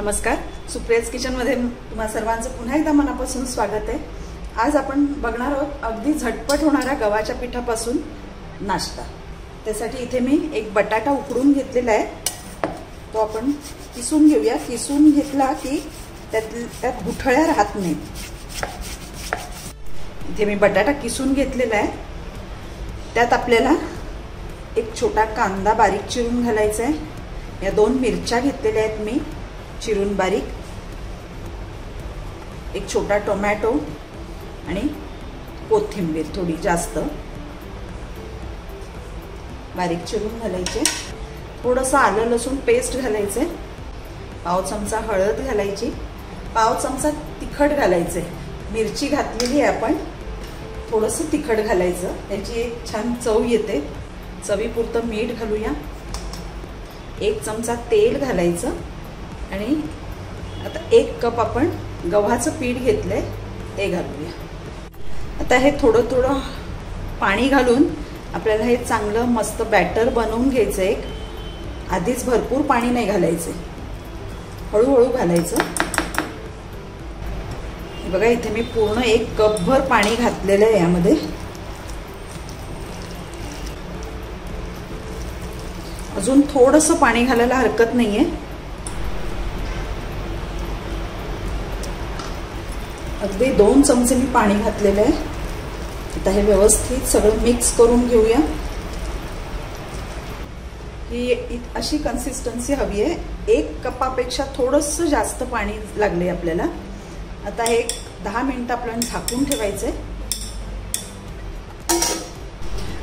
नमस्कार, सुप्रियाज किचन मध्ये तुम्हा सर्वांचं पुन्हा एकदा मनापासून स्वागत आहे। आज आपण बघणार आहोत अगदी झटपट होणारा गव्हाच्या पिठापासून नाश्ता। त्यासाठी इथे मी एक बटाटा उकडून घेतलेला आहे, तो आपण किसून घेऊया। किसून घेतला की त्यात गुठळ्या राहत नाहीत। इथे मी बटाटा किसून घेतलेला आहे, त्यात आपल्याला एक छोटा कांदा बारीक चिरून घालायचा आहे। या 2 मिरच्या घेतलेल्या आहेत मी चिरून बारीक, एक छोटा टोमॅटो आणि कोथिंबीर थोडी जास्त बारीक चिरून घालायचे। थोडंसं आलं लसूण पेस्ट घालायचे, पाव चमचा हळद घालायची, पाव चमचा तिखट घालायचे। मिरची घातलेली आहे आपण, थोडंसं तिखट घालायचं, त्याची एक छान चव येते। चवीपुरतं मीठ घालूया, 1 चमचा तेल घालायचं आणि आता 1 कप आपण गव्हाचं पीठ घेतलंय ते घालूया। आता हे थोडं थोडं पाणी घालून आपल्याला हे चांगलं मस्त बॅटर बनवून घ्यायचं। एक आधीच भरपूर पाणी नाही घालायचं, हळूहळू घालायचं। हे बघा, इथे मी पूर्ण 1 कपभर पाणी घातलेलं आहे यामध्ये। अजून थोडंसं पाणी घालायला हरकत नाहीये। अगदी 2 चमचे मी पाणी घातलेलं आहे। आता हे व्यवस्थित सगळं मिक्स करून घेऊया। ही अशी कन्सिस्टन्सी हवी आहे, 1 कपापेक्षा थोडंसं जास्त पाणी लागले आपल्याला। आता हे 10 मिनिटं आपल्याला झाकून ठेवायचे।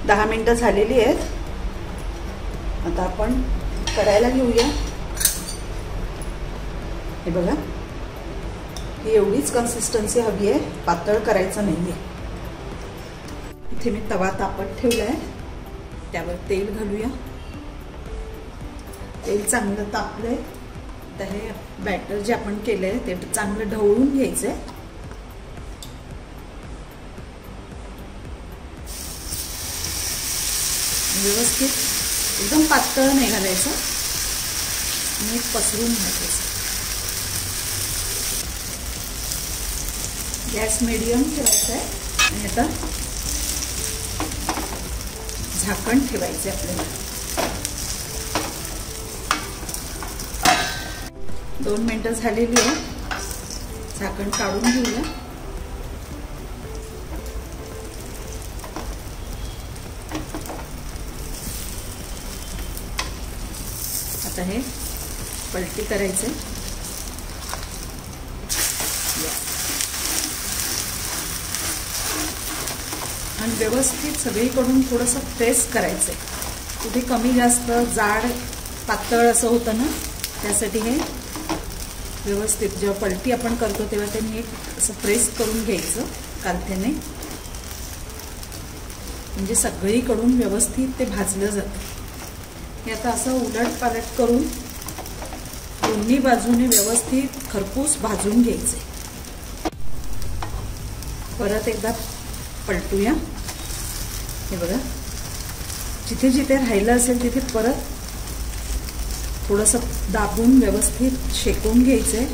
10 मिनिटं झालेली आहेत, आता आपण करायला घेऊया। हे बघा, ही एवढीच कन्सिस्टन्सी हवी आहे, पातळ करायचं नाहीये। इथे मी तवा तापत ठेवलाय, त्यावर तेल घालूया। तेल चांगलं तापलंय, तर हे बॅटर जे आपण केलंय ते चांगलं ढवळून घ्यायचंय। व्यवस्थित एकदम पातळ नाही घालायचं, नीट पसरून घ्यायचं। गॅस मीडियम ठेवायचा आहे आणि आता झाकण ठेवायचं आपल्याला। 2 मिनिटं झालेली आहे, झाकण काढून घेऊया। आता हे पलटी करायचे आणि व्यवस्थित सगळीकडून थोडंसं प्रेस करायचं। कुठे कमी जास्त जाड पातळ असं होतं ना, त्यासाठी हे व्यवस्थित जेव्हा पलटी आपण करतो तेव्हा ते नीट असं प्रेस करून घ्यायचं कालथ्याने, म्हणजे सगळीकडून व्यवस्थित ते भाजलं जातं। हे आता असं उलट पालट करून दोन्ही बाजूने व्यवस्थित खरपूस भाजून घ्यायचे। परत एकदा पलटूया। हे बघा, जिथे जिथे राहिलं असेल तिथे परत थोडंसं दाबून व्यवस्थित शेकून घ्यायचंय।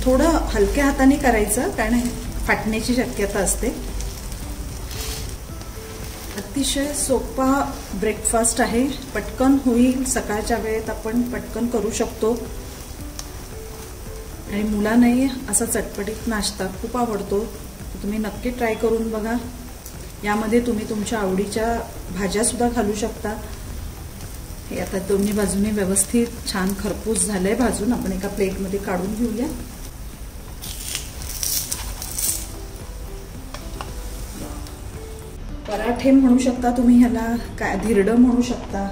थोडं हलक्या हाताने करायचं, कारण फाटण्याची शक्यता असते। अतिशय सोपा ब्रेकफास्ट आहे, पटकन होईल, सकाळच्या वेळेत आपण पटकन करू शकतो आणि मुलांनाही असा चटपटीत नाश्ता खूप आवडतो। तुम्ही नक्की ट्राय करून बघा। यामध्ये तुम्ही तुमच्या आवडीच्या भाज्या सुद्धा घालू शकता। हे आता दोन्ही बाजूने व्यवस्थित छान खरपूस झालंय भाजून, आपण एका प्लेटमध्ये काढून घेऊया। पराठे म्हणू शकता तुम्ही ह्याला, काय धिरडं म्हणू शकता।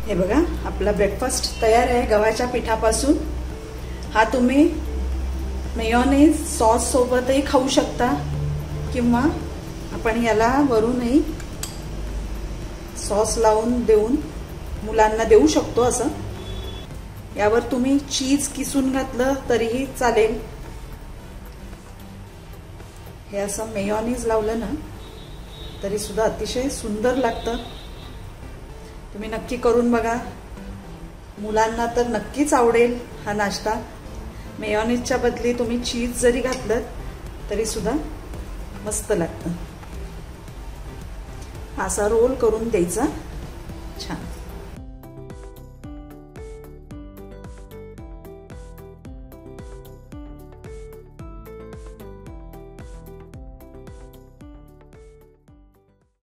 हे बघा, आपला ब्रेकफास्ट तयार आहे गव्हाच्या पिठापासून। हा तुम्ही मेयोनेज सॉस सोबतही खाऊ शकता किंवा आपण याला वरूनही सॉस लावून देऊन मुलांना देऊ शकतो। असं यावर तुम्ही चीज किसून घातलं तरीही चालेल। हे असं मेयोनेज लावलं ना तरी सुद्धा अतिशय सुंदर लागतं। तुम्ही नक्की करून बघा। मुलांना तर नक्कीच आवडेल हा नाश्ता. मेयोनीजच्या बदली तुम्ही चीज जरी घातलं तरी सुद्धा मस्त लागतं. असा रोल करून द्यायचा. छान.